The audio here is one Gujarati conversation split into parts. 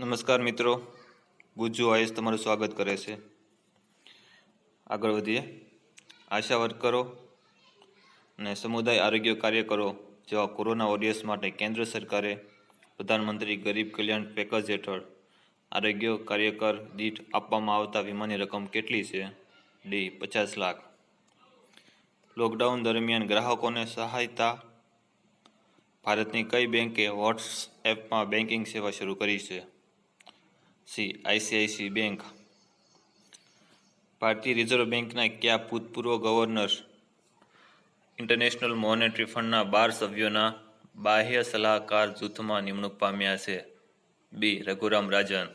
નમસ્કાર મિત્રો, ગુજ્જુ આઈએસ તમારું સ્વાગત કરે છે. આગળ વધીએ. આશા વર્કરો અને સમુદાય આરોગ્ય કાર્યકરો જેવા કોરોના વોરિયર્સ માટે કેન્દ્ર સરકારે પ્રધાનમંત્રી ગરીબ કલ્યાણ પેકેજ હેઠળ આરોગ્ય કાર્યકર દીઠ આપવામાં આવતા વીમાની રકમ કેટલી છે? ડી. 50 લાખ. લોકડાઉન દરમિયાન ગ્રાહકોને સહાયતા ભારતની કઈ બેંકે વોટ્સએપમાં બેન્કિંગ સેવા શરૂ કરી છે? સી. ICICI bank. ભારતીય રિઝર્વ બેંકના કયા ભૂતપૂર્વ ગવર્નર ઇન્ટરનેશનલ મોનેટરી ફંડના 12 સભ્યોના બાહ્ય સલાહકાર જૂથમાં નિમણૂક પામ્યા છે? B. Raghuram Rajan.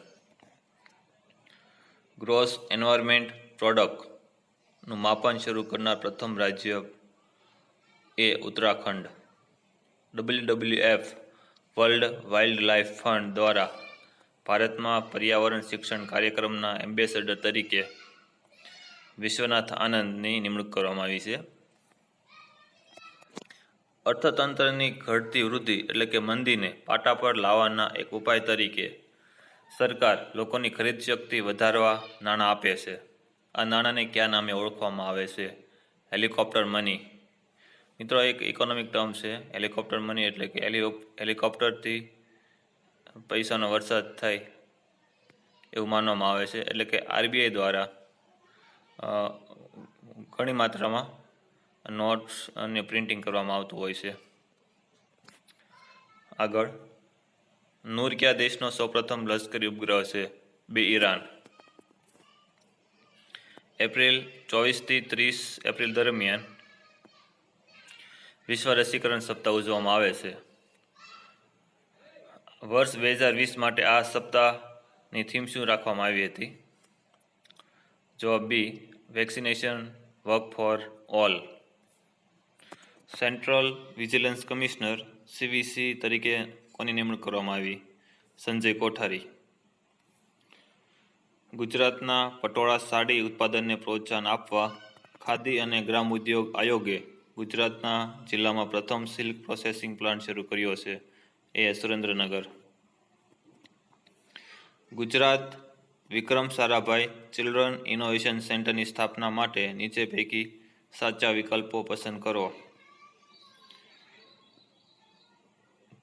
Gross environment પ્રોડક્ટનું માપન શરૂ કરનાર પ્રથમ રાજ્ય? A. Uttarakhand. WWF world wildlife fund દ્વારા ભારતમાં પર્યાવરણ શિક્ષણ કાર્યક્રમના એમ્બેસેડર તરીકે વિશ્વનાથ આનંદની નિમણૂક કરવામાં આવી છે. અર્થતંત્રની ઘટતી વૃદ્ધિ એટલે કે મંદીને પાટા પર લાવવાના એક ઉપાય તરીકે સરકાર લોકોની ખરીદ શક્તિ વધારવા નાણાં આપે છે. આ નાણાંને કયા નામે ઓળખવામાં આવે છે? Helicopter money. મિત્રો, એક ઇકોનોમિક ટર્મ છે હેલિકોપ્ટર મની, એટલે કે હેલિકોપ્ટરથી પૈસાનો વરસાદ થાય એવું માનવામાં આવે છે. એટલે કે આરબીઆઈ દ્વારા ઘણી માત્રામાં નોટ્સ અને પ્રિન્ટિંગ કરવામાં આવતું હોય છે. આગળ. નૂર કયા દેશનો સૌપ્રથમ લશ્કરી ઉપગ્રહ છે? બી. ઈરાન. એપ્રિલ 24થી 30 એપ્રિલ દરમિયાન વિશ્વ રસીકરણ સપ્તાહ ઉજવવામાં આવે છે. વર્ષ 2020 માટે આ સપ્તાહની થીમ શું રાખવામાં આવી હતી? જવાબ B. Vaccination work for all. Central vigilance commissioner CVC તરીકે કોની નિમણૂક કરવામાં આવી? સંજય કોઠારી. ગુજરાતના પટોળા સાડી ઉત્પાદનને પ્રોત્સાહન આપવા ખાદી અને ગ્રામ ઉદ્યોગ આયોગે ગુજરાતના જિલ્લામાં પ્રથમ સિલ્ક પ્રોસેસિંગ પ્લાન્ટ શરૂ કર્યો છે. એ. સુરેન્દ્રનગર. ગુજરાત વિક્રમ સારાભાઈ ચિલ્ડ્રન ઇનોવેશન સેન્ટરની સ્થાપના માટે નીચે પૈકી સાચા વિકલ્પો પસંદ કરો.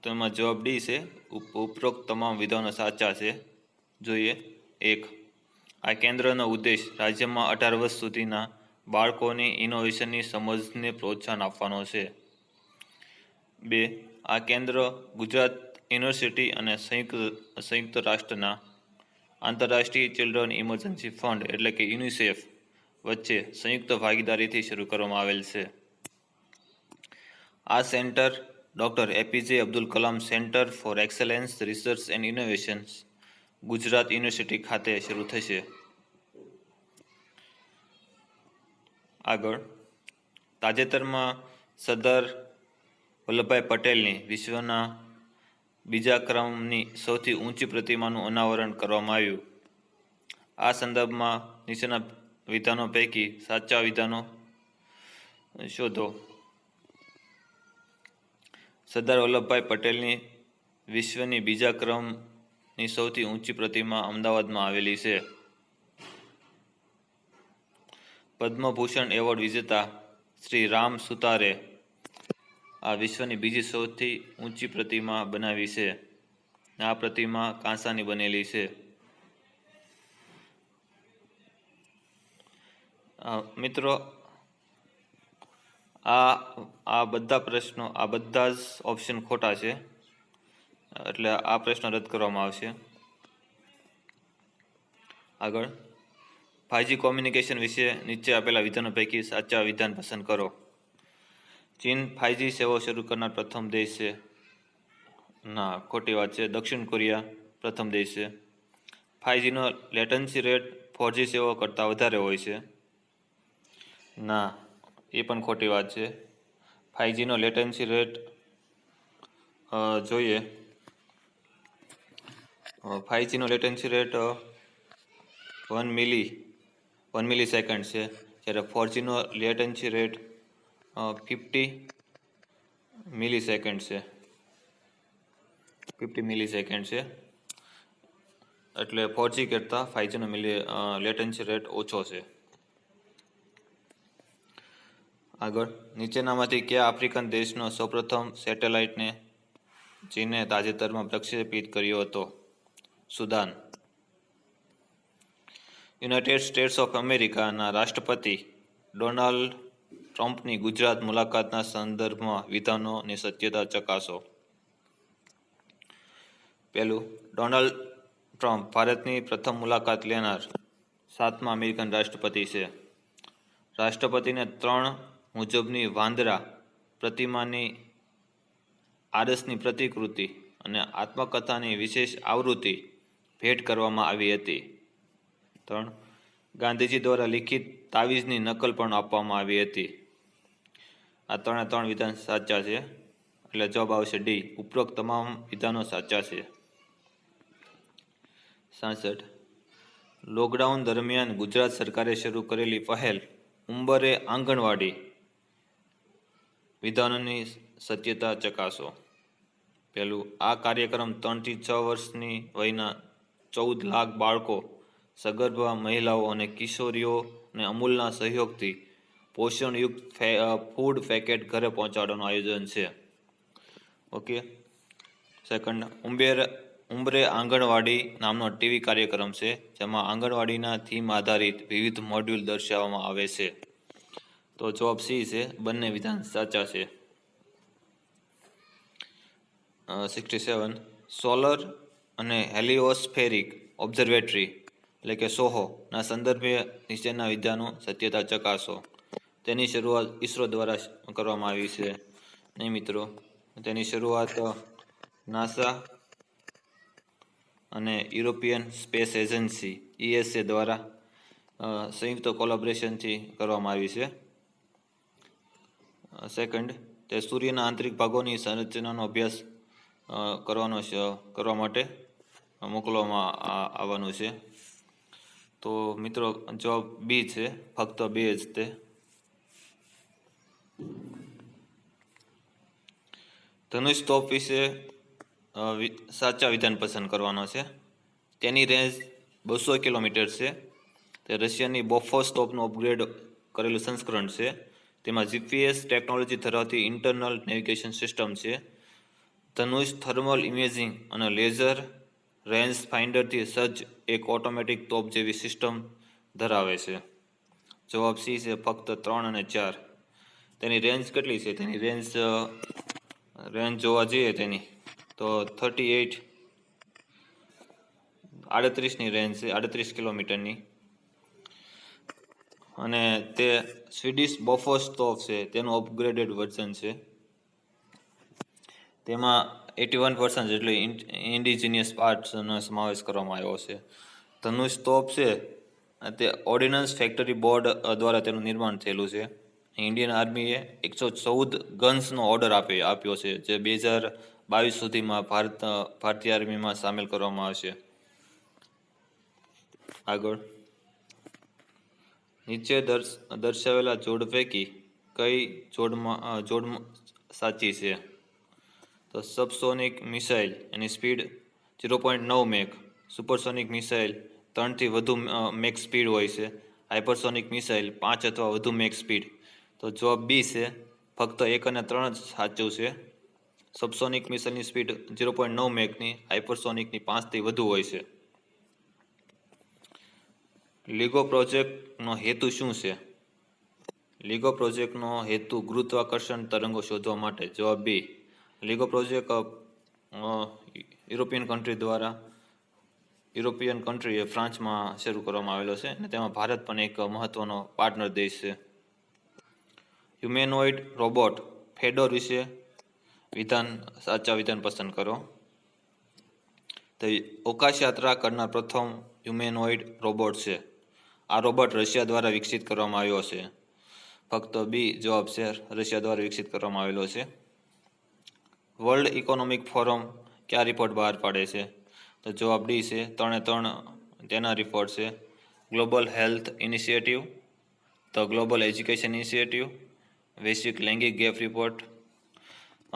તેમાં જવાબ ડી છે. ઉપરોક્ત તમામ વિધાનો સાચા છે. જોઈએ. 1. આ કેન્દ્રનો ઉદ્દેશ રાજ્યમાં 18 વર્ષ સુધીના બાળકોની ઇનોવેશનની સમજને પ્રોત્સાહન આપવાનો છે. 2. આ કેન્દ્ર ગુજરાત યુનિવર્સિટી અને સંયુક્ત રાષ્ટ્રના આંતરરાષ્ટ્રીય ચિલ્ડ્રન ઇમરજન્સી ફંડ એટલે કે યુનિસેફ વચ્ચે સંયુક્ત ભાગીદારીથી શરૂ કરવામાં આવેલ છે. આ centre doctor APJ Abdul Kalam centre for excellence research and innovations Gujarat university ખાતે શરૂ થશે. આગળ. તાજેતરમાં સરદાર વલ્લભભાઈ પટેલની વિશ્વના બીજા ક્રમની સૌથી ઊંચી પ્રતિમાનું અનાવરણ કરવામાં આવ્યું. આ સંદર્ભમાં નીચેના વિધાનો પૈકી સાચા વિધાનો શોધો. સરદાર વલ્લભભાઈ પટેલની વિશ્વની બીજા ક્રમની સૌથી ઊંચી પ્રતિમા અમદાવાદમાં આવેલી છે. પદ્મભૂષણ એવોર્ડ વિજેતા શ્રી રામ સુતારે આ વિશ્વની બીજી સૌથી ઊંચી પ્રતિમા બનાવી છે. આ પ્રતિમા કાંસાની બનેલી છે. મિત્રો, આ બધા પ્રશ્નો, આ બધા જ ઓપ્શન ખોટા છે, એટલે આ પ્રશ્ન રદ કરવામાં આવશે. આગળ. 5G કોમ્યુનિકેશન વિશે નીચે આપેલા વિધાનો પૈકી સાચા વિધાન પસંદ કરો. ચીન 5G સેવાઓ શરૂ કરનાર પ્રથમ દેશ છે. ના, ખોટી વાત છે. દક્ષિણ કોરિયા પ્રથમ દેશ છે. 5Gનો લેટન્સી રેટ 4G સેવાઓ કરતાં વધારે હોય છે. ના, એ પણ ખોટી વાત છે. 5Gનો લેટન્સી રેટ જોઈએ. 5Gનો લેટન્સી રેટ 1 મિલી સેકન્ડ છે, જ્યારે 4Gનો લેટન્સી રેટ 50 મિલી સેકન્ડ છે. એટલે 4G કરતાં 5Gનો લેટન્સી રેટ ઓછો છે. આગળ, નીચેનામાંથી કયા આફ્રિકન દેશનો સૌપ્રથમ સેટેલાઇટને ચીને તાજેતરમાં પ્રક્ષેપિત કર્યો હતો? સુદાન. યુનાઇટેડ સ્ટેટ્સ ઓફ અમેરિકાના રાષ્ટ્રપતિ ડોનાલ્ડ ટ્રમ્પની ગુજરાત મુલાકાતના સંદર્ભમાં વિધાનોની સત્યતા ચકાસો. પહેલું, ડોનાલ્ડ ટ્રમ્પ ભારતની પ્રથમ મુલાકાત લેનાર 7મા અમેરિકન રાષ્ટ્રપતિ છે. રાષ્ટ્રપતિને 3 મુજબની વાંદરા પ્રતિમાની આરસની પ્રતિકૃતિ અને આત્મકથાની વિશેષ આવૃત્તિ ભેટ કરવામાં આવી હતી. 3. ગાંધીજી દ્વારા લિખિત તાવીઝની નકલ પણ આપવામાં આવી હતી. આ 3 વિધાન સાચા છે, એટલે જવાબ આવશે ડી. ઉપરોક્ત તમામ વિધાનો સાચા છે. 67. લોકડાઉન દરમિયાન ગુજરાત સરકારે શરૂ કરેલી પહેલ ઉંબરે આંગણવાડી વિધાનોની સત્યતા ચકાસો. પહેલું, આ કાર્યક્રમ 3 થી 6 વર્ષની વયના 14 લાખ બાળકો, સગર્ભા મહિલાઓ અને કિશોરીઓને અમૂલના સહયોગથી પોષણયુક્ત ફૂડ પેકેટ ઘરે પહોંચાડવાનું આયોજન છે. ઓકે. સેકન્ડ, ઉંબરે આંગણવાડી નામનો ટીવી કાર્યક્રમ છે, જેમાં આંગણવાડીના થીમ આધારિત વિવિધ મોડ્યુલ દર્શાવવામાં આવે છે. તો જવાબ સી છે, બંને વિધાન સાચા છે. 67. સોલર અને હેલિયોસ્ફેરિક ઓબ્ઝર્વેટરી એટલે કે સોહો ના સંદર્ભે નીચેના વિધાનો સત્યતા ચકાસો. તેની શરૂઆત ઇસરો દ્વારા કરવામાં આવી છે. નહીં મિત્રો, તેની શરૂઆત નાસા અને યુરોપિયન સ્પેસ એજન્સી ESA દ્વારા સંયુક્ત કોલેબોરેશનથી કરવામાં આવી છે. સેકન્ડ, તે સૂર્યના આંતરિક ભાગોની સંરચનાનો અભ્યાસ કરવા માટે મોકલવામાં આવવાનું છે. તો મિત્રો જવાબ બી છે, ફક્ત 2 જ તે. ધનુષ તોપ વિશે સાચા વિધાન પસંદ કરવાનો છે. તેની રેન્જ 200 કિલોમીટર છે. તે રશિયાની બોફોર્સ તોપનું અપગ્રેડ કરેલું સંસ્કરણ છે. તેમાં GPS ટેકનોલોજી ધરાવતી ઇન્ટરનલ નેવિગેશન સિસ્ટમ છે. ધનુષ થર્મલ ઇમેજિંગ અને લેઝર રેન્જ ફાઇન્ડરથી સજ્જ એક ઓટોમેટિક તોપ જેવી સિસ્ટમ ધરાવે છે. જવાબ સી છે, ફક્ત 3 અને 4. તેની રેન્જ કેટલી છે? તેની રેન્જ જોવા જઈએ તેની તો 38ની રેન્જ છે, 38 કિલોમીટરની. અને તે સ્વીડિશ બોફોર્સ તોપ છે, તેનું અપગ્રેડેડ વર્ઝન છે. તેમાં 81% જેટલી ઇન્ડિજિનિયસ પાર્ટ્સનો સમાવેશ કરવામાં આવ્યો છે. ધનુષ તોપ છે તે ઓર્ડિનન્સ ફેક્ટરી બોર્ડ દ્વારા તેનું નિર્માણ થયેલું છે. ઇન્ડિયન આર્મીએ 114 ગન્સનો ઓર્ડર આપ્યો છે, જે 2022 સુધીમાં ભારતીય આર્મીમાં સામેલ કરવામાં આવશે. આગળ, નીચે દર્શાવેલા જોડ પૈકી કઈ જોડ સાચી છે? તો સબસોનિક મિસાઇલ એની સ્પીડ 0.9 મેક, સુપરસોનિક મિસાઇલ 3 થી વધુ મેક સ્પીડ હોય છે, હાઇપરસોનિક મિસાઇલ 5 અથવા વધુ મેક સ્પીડ. તો જવાબ બી છે, ફક્ત 1 અને 3 જ સાચું છે. સબસોનિક મિસાઇલની સ્પીડ 0.9 મેકની, હાઇપરસોનિકની 5 થી વધુ હોય છે. લીગો પ્રોજેક્ટનો હેતુ શું છે? લીગો પ્રોજેક્ટનો હેતુ ગુરુત્વાકર્ષણ તરંગો શોધવા માટે. જવાબ બી. લીગો પ્રોજેક્ટ યુરોપિયન કન્ટ્રી ફ્રાન્સમાં શરૂ કરવામાં આવેલો છે, અને તેમાં ભારત પણ એક મહત્વનો પાર્ટનર દેશ છે. હ્યુમેનોઇડ રોબોટ ફેડોર વિશે સાચા વિધાન પસંદ કરો. તો અવકાશ યાત્રા કરનાર પ્રથમ હ્યુમેનોઇડ રોબોટ છે. આ રોબોટ રશિયા દ્વારા વિકસિત કરવામાં આવ્યો છે. ફક્ત બી જવાબ છે, રશિયા દ્વારા વિકસિત કરવામાં આવેલો છે. વર્લ્ડ ઇકોનોમિક ફોરમ કયા રિપોર્ટ બહાર પાડે છે? તો જવાબ ડી છે, 3 તેના રિપોર્ટ છે. Global health initiative, the global education initiative, વૈશ્વિક લૈંગિક ગેપ રિપોર્ટ.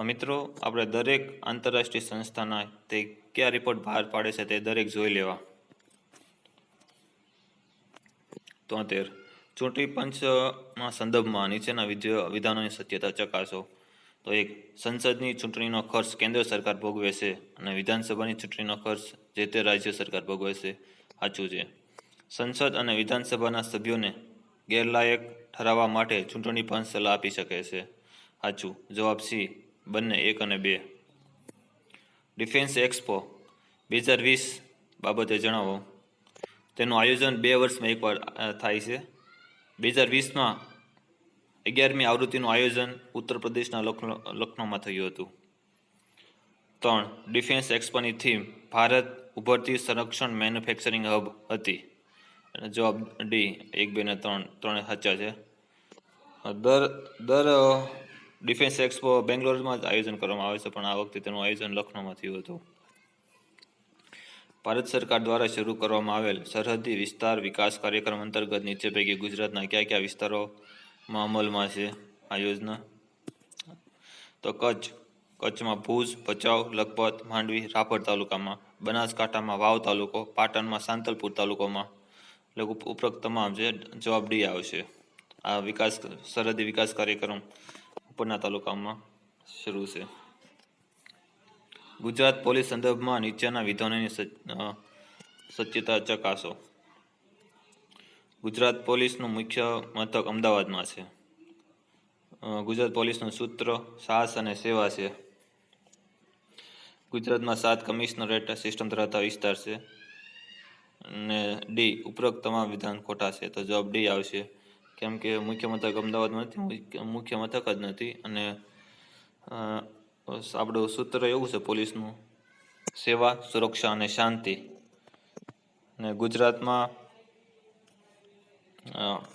મિત્રો, આપણે દરેક આંતરરાષ્ટ્રીય સંસ્થાના તે કયા રિપોર્ટ બહાર પાડે છે તે દરેક જોઈ લેવા. 73. ચૂંટણી પંચના સંદર્ભમાં નીચેના વિધાનોની સત્યતા ચકાસો. તો 1. સંસદની ચૂંટણીનો ખર્ચ કેન્દ્ર સરકાર ભોગવે છે અને વિધાનસભાની ચૂંટણીનો ખર્ચ જે તે રાજ્ય સરકાર ભોગવે છે. સાચું છે. સંસદ અને વિધાનસભાના સભ્યોને ગેરલાયક ઠરાવવા માટે ચૂંટણી પંચ સલાહ આપી શકે છે. સાચું. જવાબ સી, બંને 1 અને 2. ડિફેન્સ એક્સપો 2020 બાબતે જણાવો. તેનું આયોજન 2 વર્ષમાં એકવાર થાય છે. 2020માં 11મી આવૃત્તિનું આયોજન ઉત્તર પ્રદેશના લખનૌમાં થયું હતું. 3. ડિફેન્સ એક્સપોની થીમ ભારત ઉભરતી સંરક્ષણ મેન્યુફેક્ચરિંગ હબ હતી. જવાબ ડી, 1, 2 ને 3 સાચા છે. દર ડિફેન્સ એક્સપો બેંગ્લોરમાં જ આયોજન કરવામાં આવે છે, પણ આ વખતે તેનું આયોજન લખનૌમાં થયું હતું. ભારત સરકાર દ્વારા શરૂ કરવામાં આવેલ સરહદી વિસ્તાર વિકાસ કાર્યક્રમ અંતર્ગત નીચે પૈકી ગુજરાતના કયા વિસ્તારોમાં અમલમાં છે આ યોજના? તો કચ્છમાં ભુજ, ભચાઉ, લખપત, માંડવી, રાપર તાલુકામાં, બનાસકાંઠામાં વાવ તાલુકો, પાટણમાં સાંતલપુર તાલુકોમાં, એટલે ઉપરોક્ત તમામ છે. જવાબ ડી આવશે. આ સરહદી વિકાસ કાર્યક્રમ ઉપરના તાલુકામાં શરૂ છે. ગુજરાત પોલીસ સંદર્ભમાં નીચેના વિધાનોની સત્યતા ચકાસો. ગુજરાત પોલીસનું મુખ્ય મથક અમદાવાદમાં છે. ગુજરાત પોલીસનું સૂત્ર સાહસ અને સેવા છે. ગુજરાતમાં 7 કમિશનરેટ સિસ્ટમ ધરાવતા વિસ્તાર છે. અને ડી, ઉપરોક્ત તમામ વિધાન ખોટા છે. તો જવાબ ડી આવશે, કેમ કે મુખ્ય મથક અમદાવાદમાં નથી, મુખ્ય મથક જ નથી. અને આપણું સૂત્ર એવું છે પોલીસનું, સેવા, સુરક્ષા અને શાંતિ. અને ગુજરાતમાં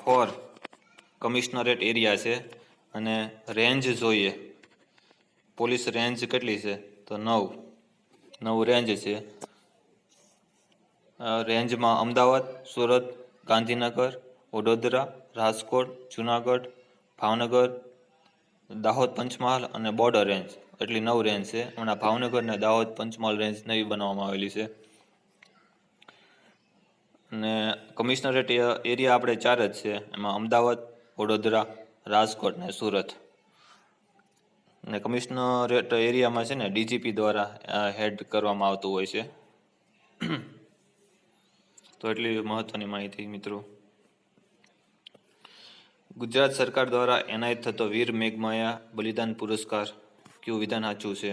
4 કમિશનરેટ એરિયા છે. અને રેન્જ જોઈએ, પોલીસ રેન્જ કેટલી છે? તો 9 રેન્જ છે. રેન્જમાં અમદાવાદ, સુરત, ગાંધીનગર, વડોદરા, રાજકોટ, જુનાગઢ, ભાવનગર, દાહોદ, પંચમહાલ અને બોર્ડર રેન્જ, એટલી 9 રેન્જ છે. હમણાં ભાવનગર અને દાહોદ પંચમહાલ રેન્જ નવી બનાવવામાં આવેલી છે. અને કમિશનરેટ એરિયા આપણે 4 જ છે. એમાં અમદાવાદ, વડોદરા, રાજકોટ ને સુરત. અને કમિશનરેટ એરિયામાં છે ને ડીજીપી દ્વારા હેડ કરવામાં આવતું હોય છે. તો એટલી મહત્વની માહિતી મિત્રો. ગુજરાત સરકાર દ્વારા એનાયત થતો વીર મેઘમાયા બલિદાન પુરસ્કાર કયું વિધાન સાચું છે?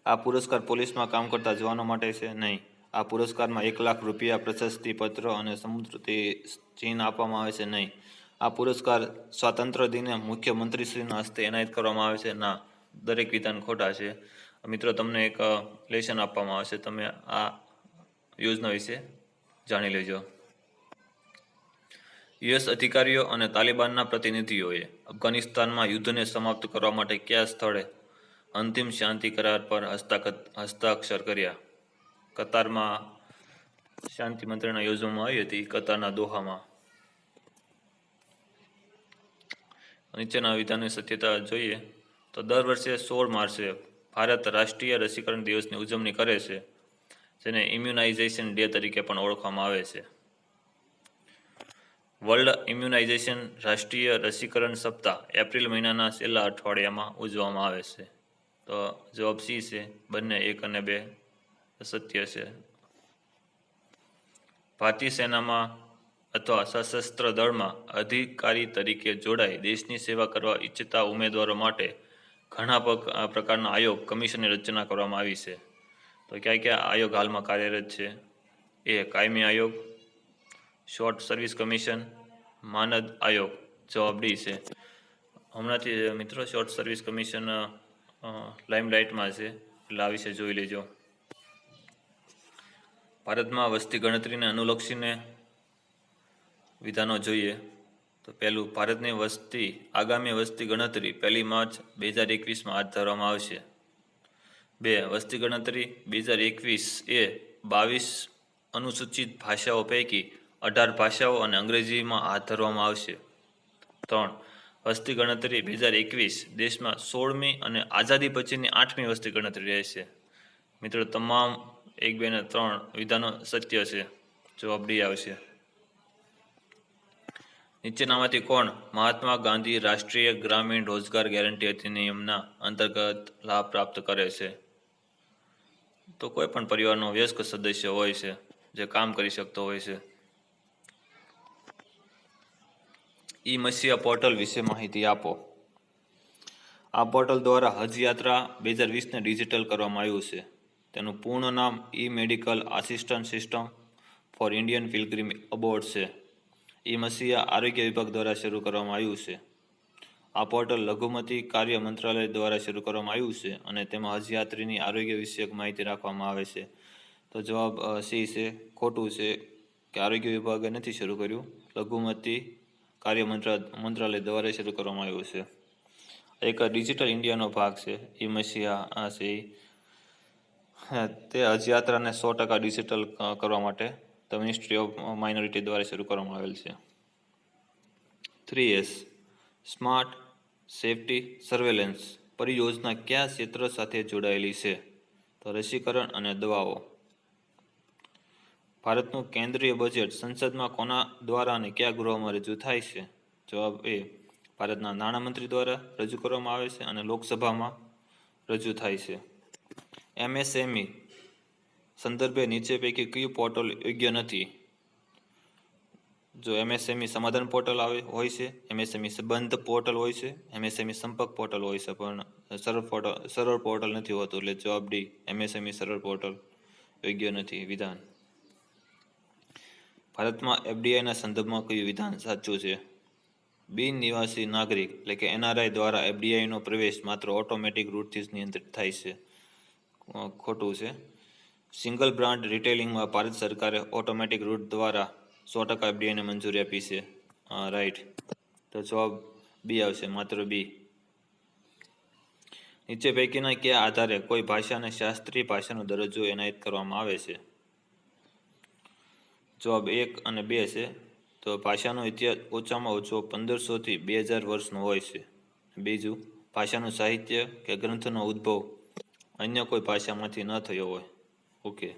આ પુરસ્કાર પોલીસમાં કામ કરતા જવાનો માટે છે? નહીં. આ પુરસ્કારમાં 1 લાખ રૂપિયા, પ્રશસ્તિ પત્ર અને સમૃદ્ધિ ચિહ્ન આપવામાં આવે છે? નહીં. આ પુરસ્કાર સ્વાતંત્ર્ય દિને મુખ્યમંત્રીશ્રીના હસ્તે એનાયત કરવામાં આવે છે? ના. દરેક વિધાન ખોટા છે. મિત્રો, તમને એક લેસન આપવામાં આવશે, તમે આ યોજના વિશે જાણી લેજો. યુએસ અધિકારીઓ અને તાલિબાનના પ્રતિનિધિઓએ અફઘાનિસ્તાનમાં યુદ્ધને સમાપ્ત કરવા માટે કયા સ્થળે અંતિમ શાંતિ કરાર પર હસ્તાક્ષર કર્યા? કતારમાં શાંતિ મંત્રણા યોજવામાં આવી હતી, કતારના દોહામાં. નીચેના વિધાનની સત્યતા જોઈએ તો દર વર્ષે 16 માર્ચે ભારત રાષ્ટ્રીય રસીકરણ દિવસની ઉજવણી કરે છે, જેને ઇમ્યુનાઇઝેશન ડે તરીકે પણ ઓળખવામાં આવે છે. વર્લ્ડ ઇમ્યુનાઇઝેશન રાષ્ટ્રીય રસીકરણ સપ્તાહ એપ્રિલ મહિનાના છેલ્લા અઠવાડિયામાં ઉજવવામાં આવે છે. તો જવાબ સી છે, બંને 1 અને 2 સત્ય છે. ભારતીય સેનામાં અથવા સશસ્ત્ર દળમાં અધિકારી તરીકે જોડાઈ દેશની સેવા કરવા ઈચ્છતા ઉમેદવારો માટે ઘણા પ્રકારના આયોગ, કમિશનની રચના કરવામાં આવી છે. તો કયા આયોગ હાલમાં કાર્યરત છે? એ કાયમી આયોગ, શોર્ટ સર્વિસ કમિશન, માનદ આયોગ. જવાબ ડી છે. હમણાંથી મિત્રો શોર્ટ સર્વિસ કમિશન લાઇમલાઇટમાં છે, એટલે આ વિશે જોઈ લેજો. ભારતમાં વસ્તી ગણતરીને અનુલક્ષીને વિધાનો જોઈએ તો પહેલું, ભારતની આગામી વસ્તી ગણતરી 1 માર્ચ 2021માં હાથ ધરવામાં આવશે. 2. વસ્તી ગણતરી 2021 એ 22 અનુસૂચિત ભાષાઓ પૈકી 18 ભાષાઓ અને અંગ્રેજીમાં હાથ ધરવામાં આવશે. 3. વસ્તી ગણતરી 2021 દેશમાં 16મી અને આઝાદી પછીની 8મી વસ્તી ગણતરી રહેશે. મિત્રો, તમામ 1, 2 અને 3 વિધાનો સત્ય છે. જવાબ ડી આવશે. નીચેનામાંથી કોણ મહાત્મા ગાંધી રાષ્ટ્રીય ગ્રામીણ રોજગાર ગેરંટી અધિનિયમના અંતર્ગત લાભ પ્રાપ્ત કરે છે? તો કોઈ પણ પરિવારનો વયસ્ક સદસ્ય હોય છે જે કામ કરી શકતો હોય છે. ઈ મસીહા પોર્ટલ વિશે માહિતી આપો. આ પોર્ટલ દ્વારા હજ યાત્રા 2020ને ડિજિટલ કરવામાં આવ્યું છે. તેનું પૂર્ણ નામ E medical assistant system for Indian pilgrim abroad છે. ઈ મસીહા આરોગ્ય વિભાગ દ્વારા શરૂ કરવામાં આવ્યું છે. આ પોર્ટલ લઘુમતી કાર્ય મંત્રાલય દ્વારા શરૂ કરવામાં આવ્યું છે અને તેમાં હજયાત્રીની આરોગ્ય વિષયક માહિતી રાખવામાં આવે છે. તો જવાબ સી છે. ખોટું છે કે આરોગ્ય વિભાગે નથી શરૂ કર્યું, લઘુમતી કાર્ય મંત્રાલય દ્વારા શરૂ કરવામાં આવ્યું છે. એક ડિજિટલ ઇન્ડિયાનો ભાગ છે. ઈ મસીહા આ છે તે હજયાત્રાને 100% ડિજિટલ કરવા માટે ધ મિનિસ્ટ્રી ઓફ માઇનોરિટી દ્વારા શરૂ કરવામાં આવેલ છે. 3S સ્માર્ટ સેફ્ટી સર્વેલન્સ પરિયોજના કયા ક્ષેત્ર સાથે જોડાયેલી છે? તો રસીકરણ અને દવાઓ. ભારતનું કેન્દ્રીય બજેટ સંસદમાં કોના દ્વારા અને કયા ગૃહમાં રજૂ થાય છે? જવાબ એ ભારતના નાણામંત્રી દ્વારા રજૂ કરવામાં આવે છે અને લોકસભામાં રજૂ થાય છે. MSME સંદર્ભે નીચે પૈકી કયું પોર્ટલ યોગ્ય નથી? જો MSME સમાધાન પોર્ટલ હોય છે, MSME સંબંધ પોર્ટલ હોય છે, MSME સંપર્ક પોર્ટલ હોય છે, પણ સરળ પોર્ટલ નથી હોતું. એટલે જવાબ ડી MSME સરળ પોર્ટલ યોગ્ય નથી વિધાન. ભારતમાં FDIના સંદર્ભમાં કયું વિધાન સાચું છે? બિન નિવાસી નાગરિક એટલે કે NRI દ્વારા FDIનો પ્રવેશ માત્ર ઓટોમેટિક રૂટથી જ નિયંત્રિત થાય છે. ખોટું છે. સિંગલ બ્રાન્ડ રિટેલિંગમાં ભારત સરકારે ઓટોમેટિક રૂટ દ્વારા 100% FDIને મંજૂરી આપી છે. રાઈટ. તો જવાબ બી આવશે, માત્ર બી. નીચે પૈકીના કયા આધારે કોઈ ભાષાને શાસ્ત્રીય ભાષાનો દરજ્જો એનાયત કરવામાં આવે છે? જવાબ 1 અને 2 છે. તો ભાષાનો ઇતિહાસ ઓછામાં ઓછો 1500થી 2000 વર્ષનો હોય છે. બીજું, ભાષાનું સાહિત્ય કે ગ્રંથનો ઉદ્ભવ અન્ય કોઈ ભાષામાંથી ન થયો હોય. ઓકે.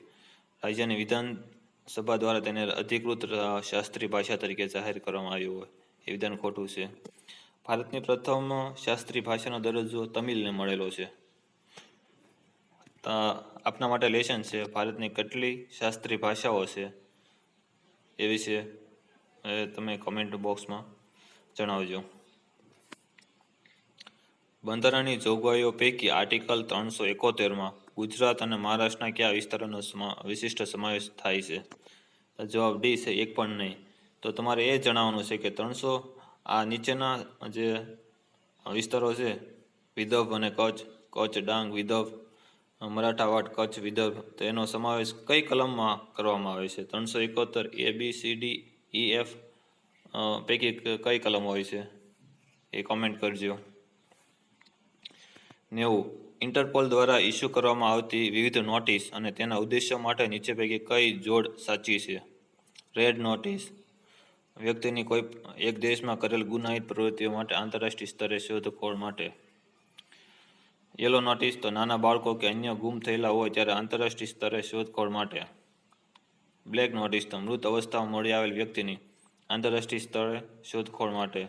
રાજ્યની વિધાનસભા દ્વારા તેને અધિકૃત શાસ્ત્રીય ભાષા તરીકે જાહેર કરવામાં આવ્યું હોય એ વિધાન ખોટું છે. ભારતની પ્રથમ શાસ્ત્રીય ભાષાનો દરજ્જો તમિલને મળેલો છે. આપના માટે લેશન છે ભારતની કેટલી શાસ્ત્રીય ભાષાઓ છે એ વિશે તમે કમેન્ટ બોક્સમાં જણાવજો. બંધારણની જોગવાઈઓ પૈકી આર્ટિકલ 371માં ગુજરાત અને મહારાષ્ટ્રના કયા વિસ્તારોનો વિશિષ્ટ સમાવેશ થાય છે? જવાબ ડી છે, એક પણ નહીં. તો તમારે એ જણાવવાનું છે કે 300 આ નીચેના જે વિસ્તારો છે વિદર્ભ અને કચ્છ, ડાંગ, વિદર્ભ, મરાઠાવાડ, કચ્છ, વિદર્ભ, તો એનો સમાવેશ કઈ કલમમાં કરવામાં આવે છે? 371 ABCDEF પૈકી કઈ કલમ હોય છે એ કોમેન્ટ કરજો. 90 ઇન્ટરપોલ દ્વારા ઇસ્યુ કરવામાં આવતી વિવિધ નોટિસ અને તેના ઉદ્દેશ્યો માટે નીચે પૈકી કઈ જોડ સાચી છે? રેડ નોટિસ વ્યક્તિની કોઈ એક દેશમાં કરેલ ગુનાહિત પ્રવૃત્તિઓ માટે આંતરરાષ્ટ્રીય સ્તરે શોધખોળ માટે. યલો નોટિસ તો નાના બાળકો કે અન્ય ગુમ થયેલા હોય ત્યારે આંતરરાષ્ટ્રીય સ્તરે શોધખોળ માટે. બ્લેક નોટિસ તો મૃત અવસ્થામાં મળી આવેલ વ્યક્તિની આંતરરાષ્ટ્રીય સ્તરે શોધખોળ માટે.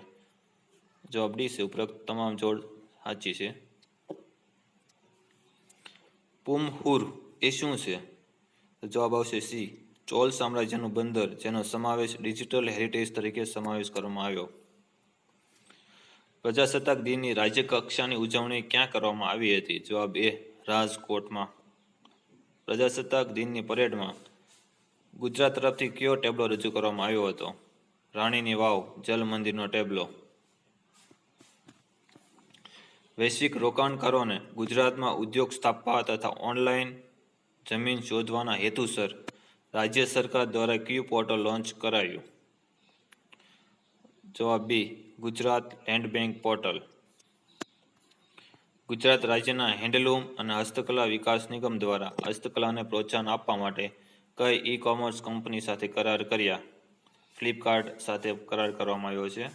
જવાબ ડી છે, ઉપરોક્ત તમામ જોડ સાચી છે. પુમહુર એ શું છે? જવાબ આવશે સી, ચોલ સામ્રાજ્યનું બંદર જેનો સમાવેશ ડિજિટલ હેરિટેજ તરીકે સમાવેશ કરવામાં આવ્યો. પ્રજાસત્તાક દિનની રાજ્ય કક્ષાની ઉજવણી ક્યાં કરવામાં આવી હતી? જવાબ એ રાજકોટમાં. પ્રજાસત્તાક દિનની પરેડમાં ગુજરાત તરફથી કયો ટેબ્લો રજૂ કરવામાં આવ્યો હતો? રાણીની વાવ જલ મંદિરનો ટેબ્લો. વૈશ્વિક રોકાણકારોને ગુજરાતમાં ઉદ્યોગ સ્થાપવા તથા ઓનલાઈન જમીન શોધવાના હેતુસર રાજ્ય સરકાર દ્વારા કયું પોર્ટલ લોન્ચ કરાયું? જવાબ બી, Gujarat land bank portal. Gujarat રાજ્યના હેન્ડલૂમ અને હસ્તકલા વિકાસ નિગમ દ્વારા હસ્તકલાને પ્રોત્સાહન આપવા માટે કઈ ઈ કોમર્સ કંપની સાથે કરાર કર્યા? ફ્લિપકાર્ટ સાથે કરાર કરવામાં આવ્યો છે.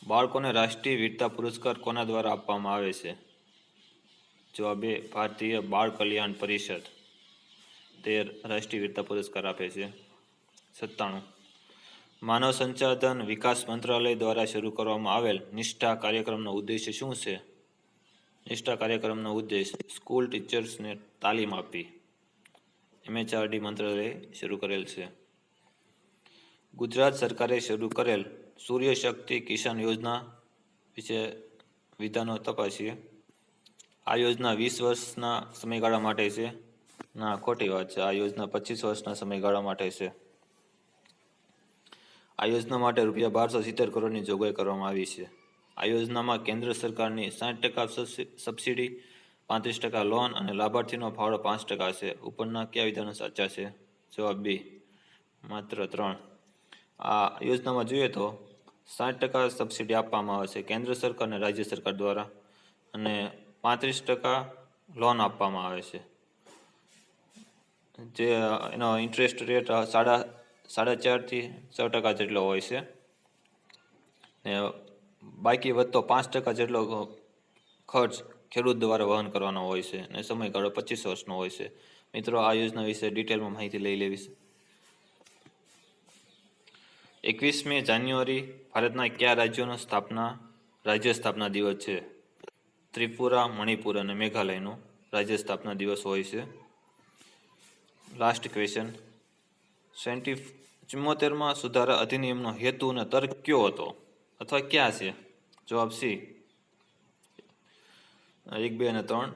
બાળકોને રાષ્ટ્રીય વીરતા પુરસ્કાર કોના દ્વારા આપવામાં આવે છે? જવાબ એ ભારતીય બાળ કલ્યાણ પરિષદ. 13 રાષ્ટ્રીય વીરતા પુરસ્કાર આપે છે. 97 માનવ સંસાધન વિકાસ મંત્રાલય દ્વારા શરૂ કરવામાં આવેલ નિષ્ઠા કાર્યક્રમનો ઉદ્દેશ્ય શું છે? નિષ્ઠા કાર્યક્રમનો ઉદ્દેશ સ્કૂલ ટીચર્સને તાલીમ આપવી. MHRD મંત્રાલયે શરૂ કરેલ છે. ગુજરાત સરકારે શરૂ કરેલ સૂર્ય શક્તિ કિસાન યોજના વિશે વિધાનો તપાસીએ. આ યોજના 20 વર્ષના સમયગાળા માટે છે. ના, ખોટી વાત છે. આ યોજના 25 વર્ષના સમયગાળા માટે છે. આ યોજના માટે ₹1270 કરોડની જોગવાઈ કરવામાં આવી છે. આ યોજનામાં કેન્દ્ર સરકારની 60% સબસિડી, 35% લોન અને લાભાર્થીનો ફાળો 5% છે. ઉપરના કયા વિધાનો સાચા છે? જવાબ બી, માત્ર 3. આ યોજનામાં જોઈએ તો 60% સબસિડી આપવામાં આવે છે કેન્દ્ર સરકાર અને રાજ્ય સરકાર દ્વારા, અને 35% લોન આપવામાં આવે છે, જે એનો ઇન્ટરેસ્ટ રેટ 4.5% થી 6% જેટલો હોય છે. ને બાકી વધતો 5% જેટલો ખર્ચ ખેડૂત દ્વારા વહન કરવાનો હોય છે, અને સમયગાળો 25 વર્ષનો હોય છે. મિત્રો, આ યોજના વિશે ડિટેલમાં માહિતી લઈ લેવી છે. 21મી જાન્યુઆરી ભારતના કયા રાજ્યોનો રાજ્ય સ્થાપના દિવસ છે? ત્રિપુરા, મણિપુર અને મેઘાલયનો રાજ્ય સ્થાપના દિવસ હોય છે. લાસ્ટ ક્વેશ્ચન, 74માં સુધારા અધિનિયમનો હેતુ અને તર્ક કયો હતો અથવા ક્યાં છે? જવાબ સી, 1, 2 અને 3.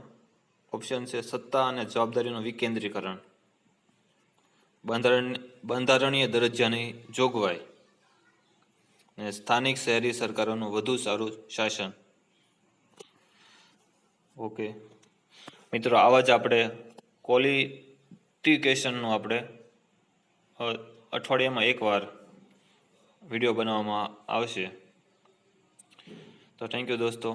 ઓપ્શન છે સત્તા અને જવાબદારીનું વિકેન્દ્રીકરણ, બંધારણીય દરજ્જાની જોગવાઈ, અને સ્થાનિક શહેરી સરકારોનું વધુ સારું શાસન. ઓકે મિત્રો, આવા જ આપણે ક્વોલિફિકેશનનું આપણે અઠવાડિયામાં એકવાર વિડીયો બનાવવામાં આવશે. તો થેન્ક યુ દોસ્તો.